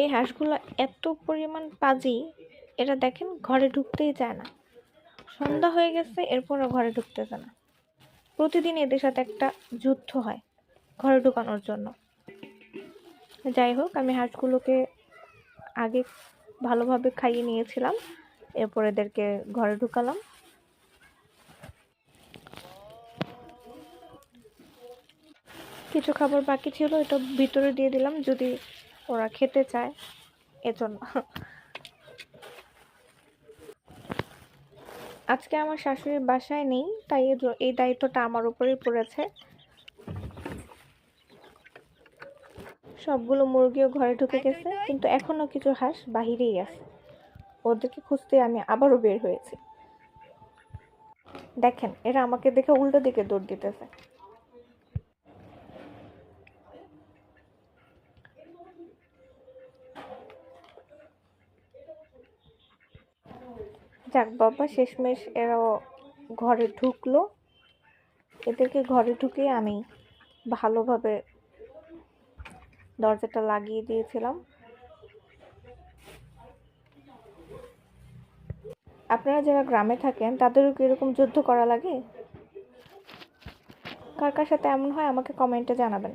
এই হাঁসগুলো এত পরিমাণ পাজি, এরা দেখেন ঘরে ঢুকতেই চায় না। সন্ধ্যা হয়ে গেছে এরপরও ঘরে ঢুকতেছে না। প্রতিদিন এদের সাথে একটা যুদ্ধ হয় ঘরে ঢুকানোর জন্য। যাই হোক, আমি হাঁসগুলোকে আগে ভালোভাবে খাইয়ে নিয়েছিলাম, এরপর এদেরকে ঘরে ঢুকালাম। কিছু খাবার বাকি ছিল, এটা ভিতরে দিয়ে দিলাম যদি ওরা খেতে চায়, এজন্য। আজকে আমার শাশুড়ির বাসায় নেই, তাই এই দায়িত্বটা আমার উপরেই পড়েছে। সবগুলো মুরগিও ঘরে ঢুকে গেছে, কিন্তু এখনো কিছু হাঁস বাহিরেই আছে। ওদেরকে খুঁজতে আমি আবারও বের হয়েছি। দেখেন, এরা আমাকে দেখে উল্টো দিকে দৌড় দিতেছে। যাক বাবা, শেষমেশ এরাও ঘরে ঢুকলো। এদেরকে ঘরে ঢুকিয়ে আমি ভালোভাবে দরজাটা লাগিয়ে দিয়েছিলাম। আপনারা যারা গ্রামে থাকেন তাদেরও কি এরকম যুদ্ধ করা লাগে? কার কার সাথে এমন হয় আমাকে কমেন্টে জানাবেন।